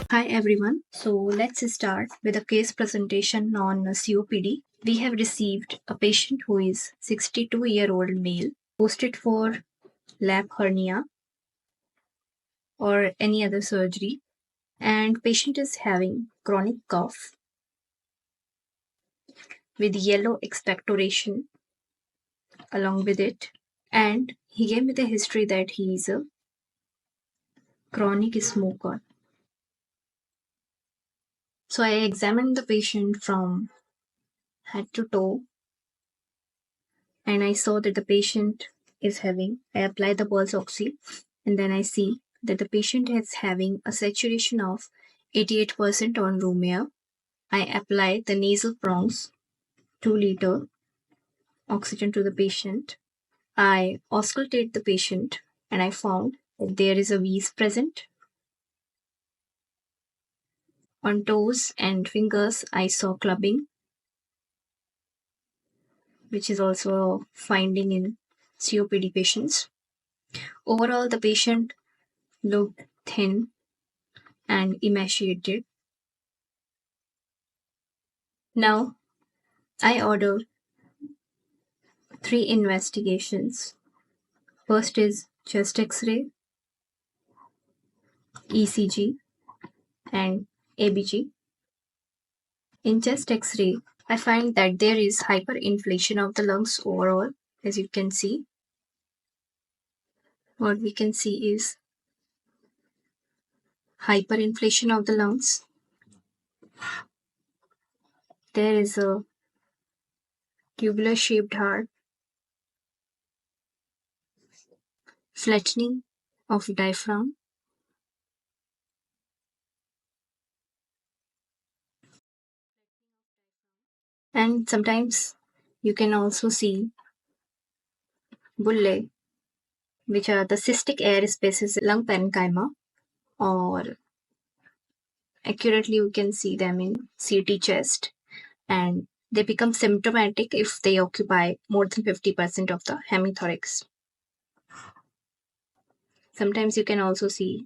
Hi everyone. So let's start with a case presentation on COPD. We have received a patient who is 62-year-old male, posted for lap hernia or any other surgery, and patient is having chronic cough with yellow expectoration along with it, and he gave me the history that he is a chronic smoker. So I examined the patient from head to toe and I saw that the patient is having, I apply the pulse oxy and then I see that the patient is having a saturation of 88% on room air. I apply the nasal prongs 2 liter oxygen to the patient. I auscultate the patient and I found that there is a wheeze present. On toes and fingers, I saw clubbing, which is also a finding in COPD patients. Overall, the patient looked thin and emaciated. Now, I ordered 3 investigations. First is chest X-ray, ECG, and ABG. In chest X-ray, I find that there is hyperinflation of the lungs overall, as you can see. What we can see is hyperinflation of the lungs. There is a tubular-shaped heart, flattening of diaphragm, and sometimes you can also see bullae, which are the cystic air spaces lung parenchyma, or accurately you can see them in CT chest, and they become symptomatic if they occupy more than 50% of the hemithorax. Sometimes you can also see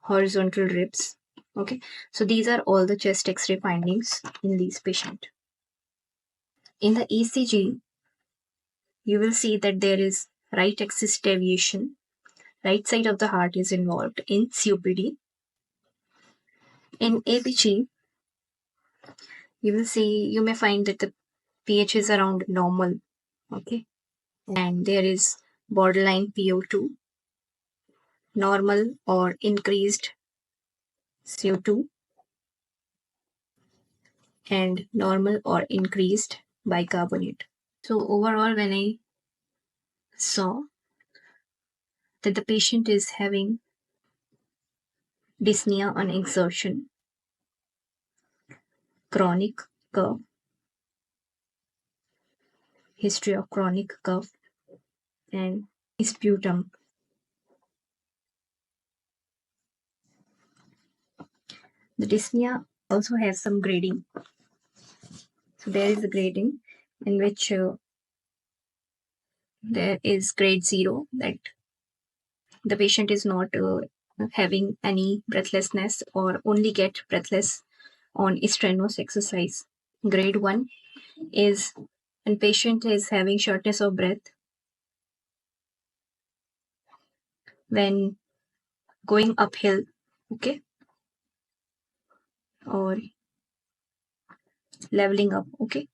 horizontal ribs. Okay, so these are all the chest X-ray findings in these patients. In the ECG, you will see that there is right axis deviation. Right side of the heart is involved in COPD. In ABG, you may find that the pH is around normal. Okay, and there is borderline PO2, normal or increased CO2, and normal or increased bicarbonate. So overall, when I saw that the patient is having dyspnea on exertion, chronic cough, history of chronic cough, and sputum. The dyspnea also has some grading. So there is a grading in which there is grade 0, that the patient is not having any breathlessness or only get breathless on strenuous exercise. Grade 1 is when patient is having shortness of breath when going uphill, okay, or leveling up, okay.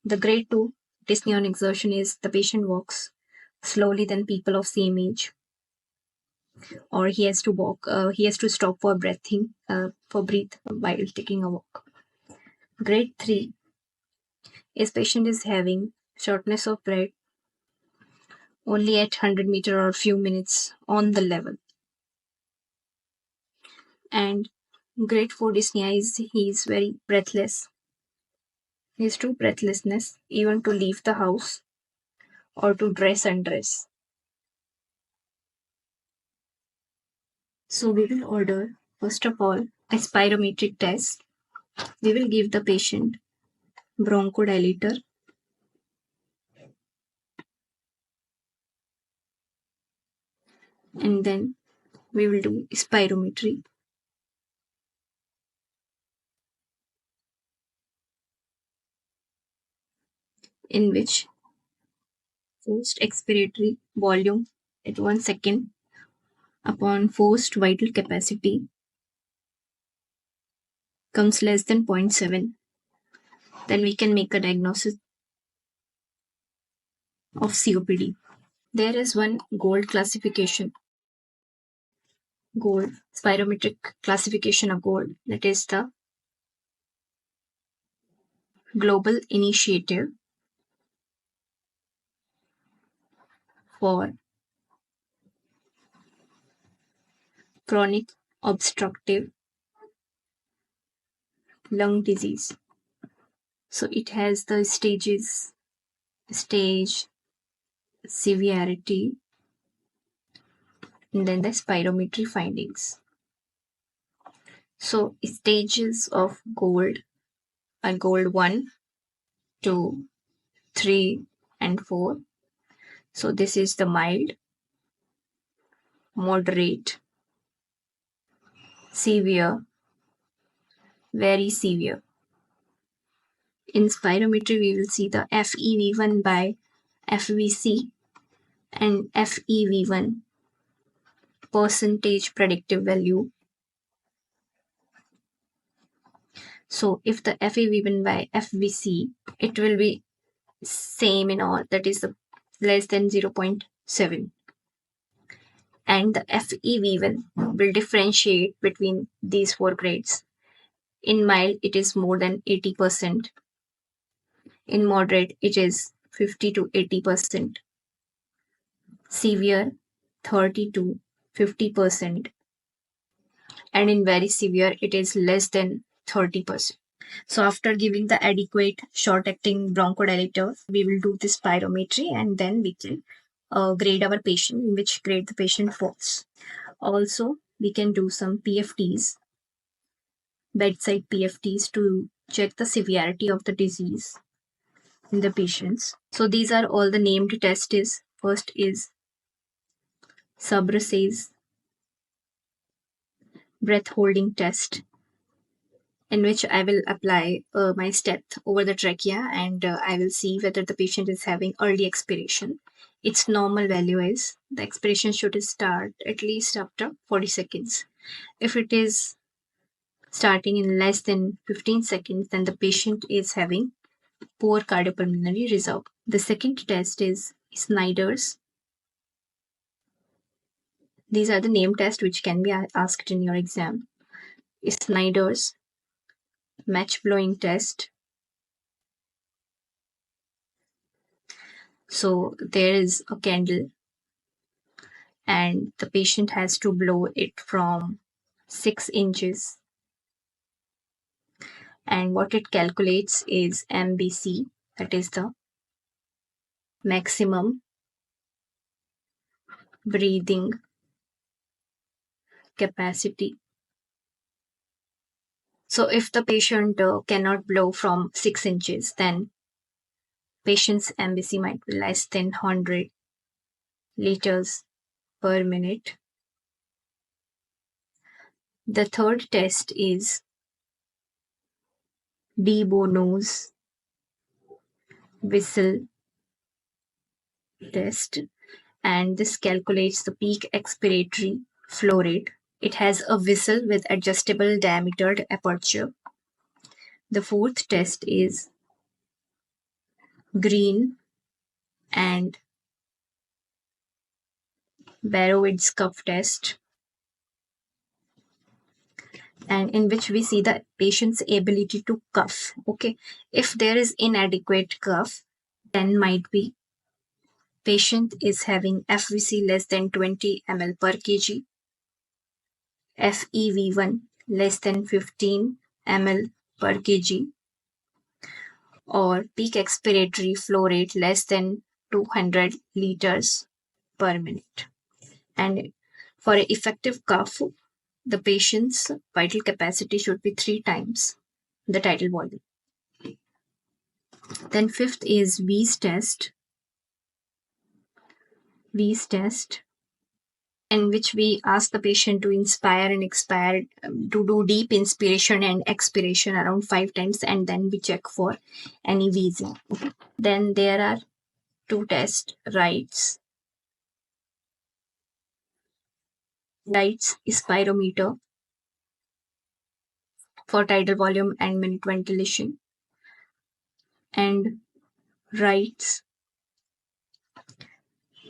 The grade 2 dyspnea on exertion is the patient walks slowly than people of same age, or he has to stop for breathing, breathe while taking a walk. Grade 3 is patient is having shortness of breath only at 100 meter or few minutes on the level. And grade 4 dyspnea is he is very breathless. He is too breathlessness even to leave the house or to dress undress. So we will order, first of all, a spirometric test. We will give the patient bronchodilator, and then we will do spirometry. in which forced expiratory volume at 1 second upon forced vital capacity comes less than 0.7, then we can make a diagnosis of COPD. There is one gold classification, gold spirometric classification of gold, that is the Global Initiative for Chronic Obstructive Lung Disease. So it has the stages, stage, severity, and then the spirometry findings. So stages of gold are gold 1, 2, 3, and 4. So this is the mild, moderate, severe, very severe. In spirometry, we will see the FEV1 by FVC and FEV1 percentage predictive value. So if the FEV1 by FVC, it will be same in all, that is the less than 0.7. And the FEV1 will differentiate between these 4 grades. In mild, it is more than 80%. In moderate, it is 50 to 80%. Severe, 30 to 50%. And in very severe, it is less than 30%. So after giving the adequate short-acting bronchodilator, we will do this spirometry and then we can grade our patient, in which grade the patient falls. Also, we can do some PFTs, bedside PFTs, to check the severity of the disease in the patients. So these are all the named tests. First is Subrasase breath holding test, in which I will apply my stent over the trachea and I will see whether the patient is having early expiration. Its normal value is the expiration should start at least after 40 seconds. If it is starting in less than 15 seconds, then the patient is having poor cardiopulmonary reserve. The second test is Snyder's. These are the name tests which can be asked in your exam. Snyder's match blowing test. So there is a candle and the patient has to blow it from 6 inches. And what it calculates is MBC, that is the maximum breathing capacity. So if the patient cannot blow from 6 inches, then patient's MBC might be less than 100 liters per minute. The third test is de Bono's whistle test, and this calculates the peak expiratory flow rate. It has a whistle with adjustable diameter aperture. The fourth test is Green and Barrow-Widd's cuff test, and in which we see the patient's ability to cough. Okay, if there is inadequate cough, then might be patient is having FVC less than 20 ml per kg, FEV1 less than 15 ml per kg, or peak expiratory flow rate less than 200 liters per minute. And for an effective cough, the patient's vital capacity should be 3 times the tidal volume. Then fifth is V's test. V's test in which we ask the patient to inspire and expire, to do deep inspiration and expiration around 5 times, and then we check for any wheezing. Okay. Then there are two tests, Wright's spirometer for tidal volume and minute ventilation, and Wright's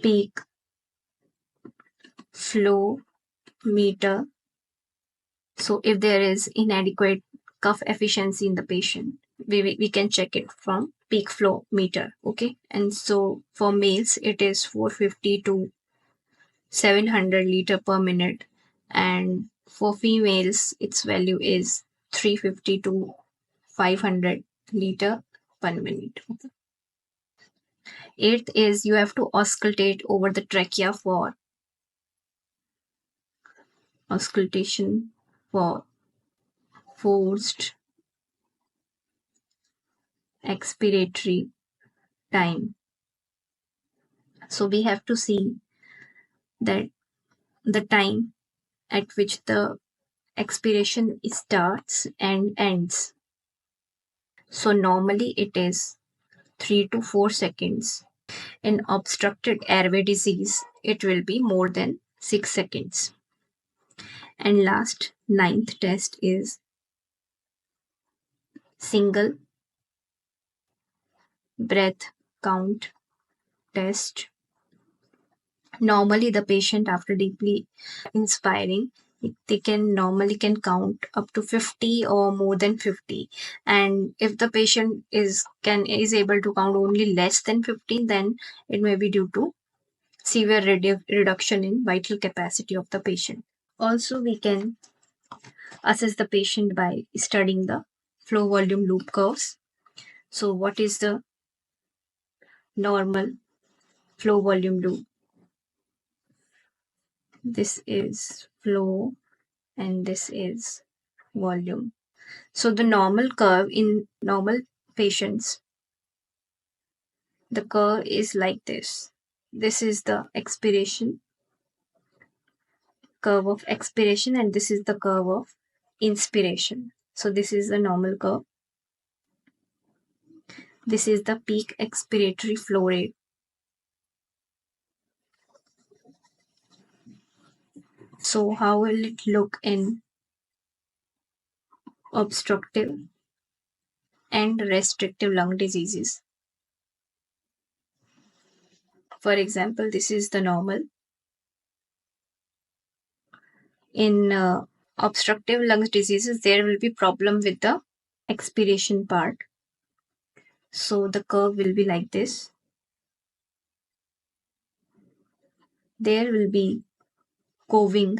peak flow meter. So if there is inadequate cuff efficiency in the patient, we can check it from peak flow meter. Okay. And so for males, it is 450 to 700 liter per minute. And for females, its value is 350 to 500 liter per minute. Okay. Eighth is you have to auscultate over the trachea for auscultation for forced expiratory time. So we have to see that the time at which the expiration starts and ends. So normally it is 3 to 4 seconds. In obstructed airway disease, it will be more than 6 seconds. And last, ninth test is single breath count test. Normally the patient, after deeply inspiring, they can normally count up to 50 or more than 50. And if the patient is able to count only less than 15, then it may be due to severe reduction in vital capacity of the patient. Also, we can assess the patient by studying the flow volume loop curves. So what is the normal flow volume loop? This is flow and this is volume. So the normal curve in normal patients, the curve is like this. This is the expiration, curve of expiration, and this is the curve of inspiration. So this is the normal curve. This is the peak expiratory flow rate. So how will it look in obstructive and restrictive lung diseases? For example, this is the normal. In obstructive lung diseases, there will be problem with the expiration part. So the curve will be like this. There will be coving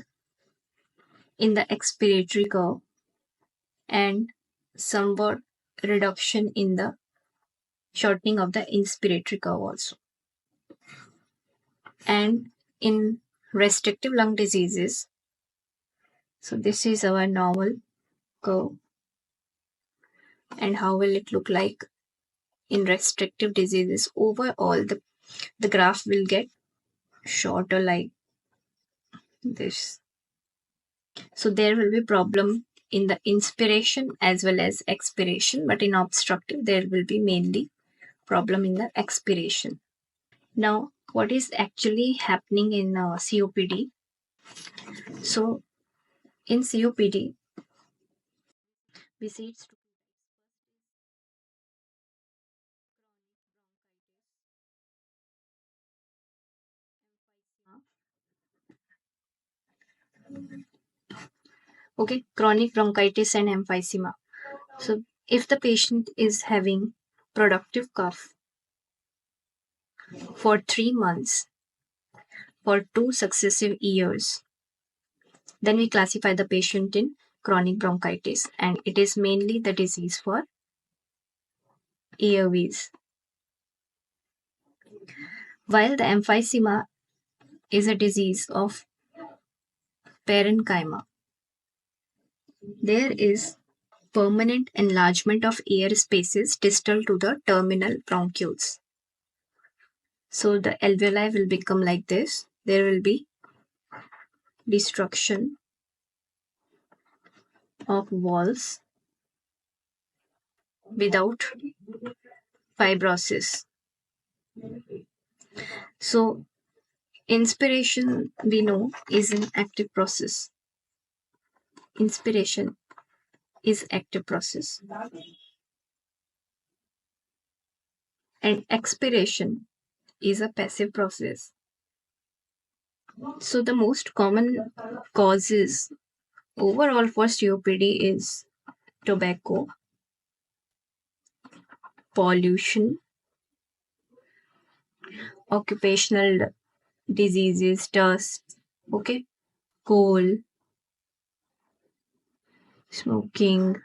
in the expiratory curve and somewhat reduction in the shortening of the inspiratory curve also. And in restrictive lung diseases, so this is our normal curve. And how will it look like in restrictive diseases? Overall, the graph will get shorter like this. So there will be problem in the inspiration as well as expiration, but in obstructive there will be mainly problem in the expiration. Now, what is actually happening in COPD? So in COPD, we see it's okay, chronic bronchitis and emphysema. So if the patient is having productive cough for 3 months for 2 successive years, then we classify the patient in chronic bronchitis, and it is mainly the disease for airways. While the emphysema is a disease of parenchyma, there is permanent enlargement of air spaces distal to the terminal bronchioles. So the alveoli will become like this. There will be destruction of walls without fibrosis. So inspiration, we know, is an active process. Inspiration is active process. And expiration is a passive process. So the most common causes overall for COPD is tobacco, pollution, occupational diseases, dust, okay, coal, smoking,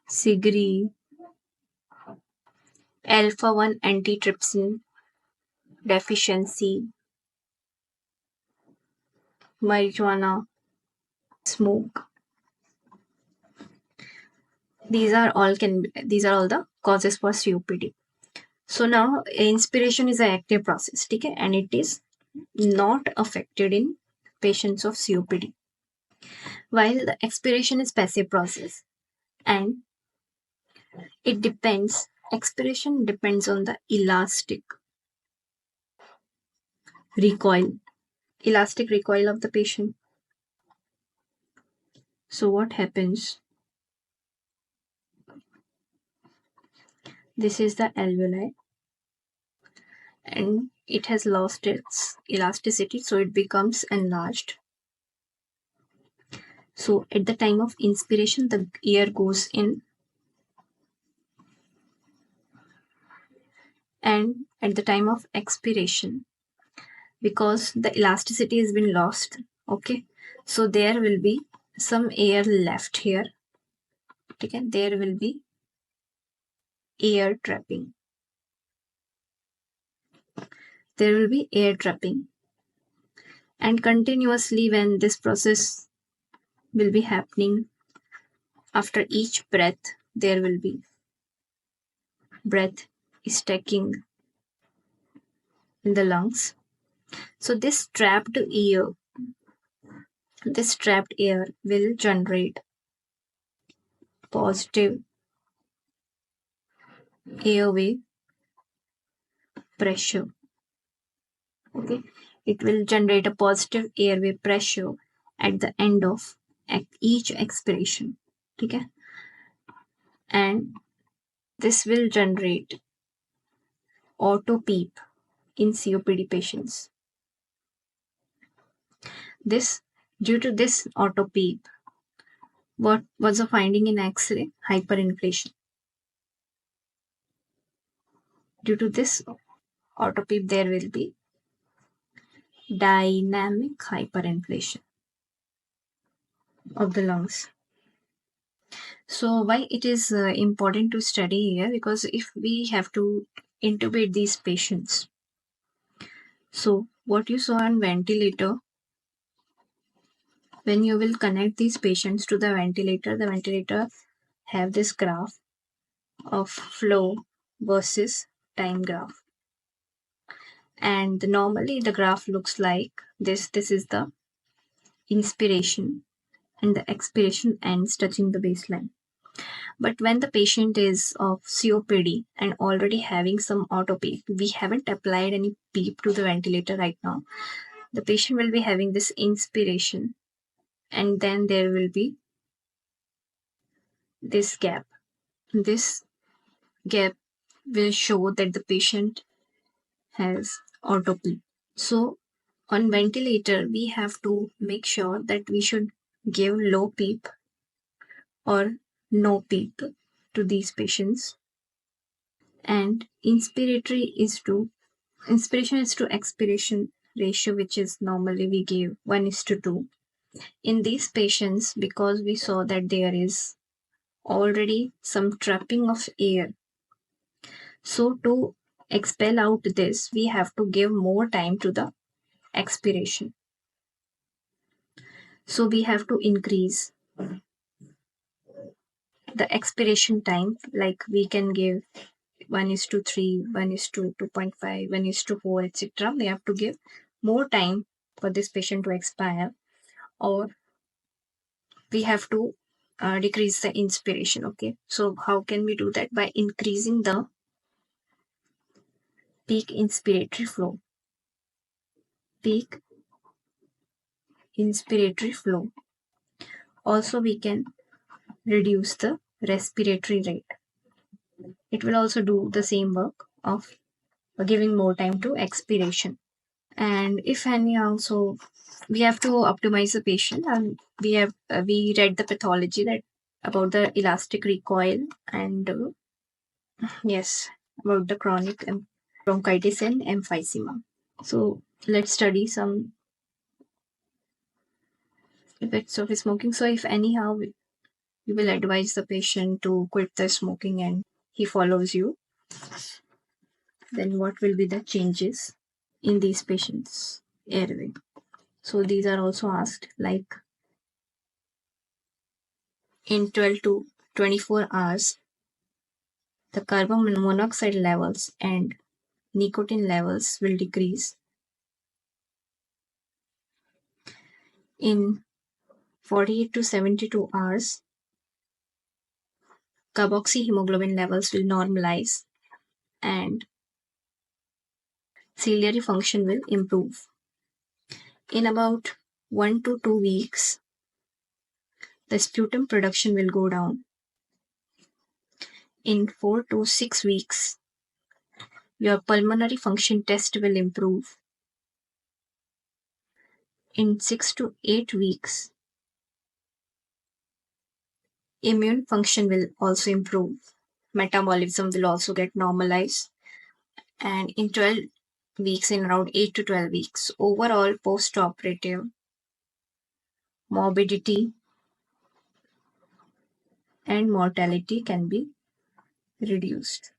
cigarette, alpha 1 antitrypsin deficiency, marijuana, smoke. These are all the causes for COPD. So now inspiration is an active process, okay, and it is not affected in patients of COPD, while the expiration is passive process, and expiration depends on the recoil elastic recoil of the patient. So what happens? This is the alveoli, and it has lost its elasticity, so it becomes enlarged. So at the time of inspiration, the air goes in, and at the time of expiration, because the elasticity has been lost, okay, so there will be some air left here, okay, there will be air trapping. There will be air trapping, and continuously when this process will be happening, after each breath there will be breath stacking in the lungs. So this trapped air will generate positive airway pressure, okay, it will generate a positive airway pressure at the end of each expiration, okay, and this will generate auto peep in COPD patients. Due to this auto peep, what was the finding in X-ray? Hyperinflation. Due to this auto peep, there will be dynamic hyperinflation of the lungs. So why it is important to study here? Because if we have to intubate these patients, so what you saw on ventilator, when you will connect these patients to the ventilator have this graph of flow versus time graph, and normally the graph looks like this. This is the inspiration, and the expiration ends touching the baseline. But when the patient is of COPD and already having some auto peep, we haven't applied any peep to the ventilator right now, the patient will be having this inspiration, and then there will be this gap. This gap will show that the patient has auto peep. So on ventilator, we have to make sure that we should give low peep or no peep to these patients, and inspiration is to expiration ratio, which is normally we give 1:2. In these patients, because we saw that there is already some trapping of air, so to expel out this, we have to give more time to the expiration. So we have to increase the expiration time, like we can give 1:3, 1:2.5, 1:4, etc. We have to give more time for this patient to expire, or we have to decrease the inspiration. Okay, so how can we do that? By increasing the peak inspiratory flow. Peak inspiratory flow. Also, we can reduce the respiratory rate. It will also do the same work of giving more time to expiration. And if any, also we have to optimize the patient, and we read the pathology that about the elastic recoil, and yes, about the chronic bronchitis and emphysema. So let's study some effects of smoking. So if anyhow you will advise the patient to quit the smoking and he follows you, then what will be the changes in these patients' airway? So these are also asked, like in 12 to 24 hours, the carbon monoxide levels and nicotine levels will decrease. In 48 to 72 hours, carboxyhemoglobin levels will normalize and ciliary function will improve. In about 1 to 2 weeks, the sputum production will go down. In 4 to 6 weeks, your pulmonary function test will improve. In 6 to 8 weeks, immune function will also improve. Metabolism will also get normalized. And in 12 weeks, in around 8 to 12 weeks, overall post-operative morbidity and mortality can be reduced.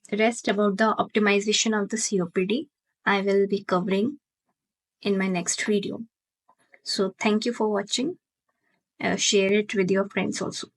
The rest about the optimization of the COPD, I will be covering in my next video. So thank you for watching. Share it with your friends also.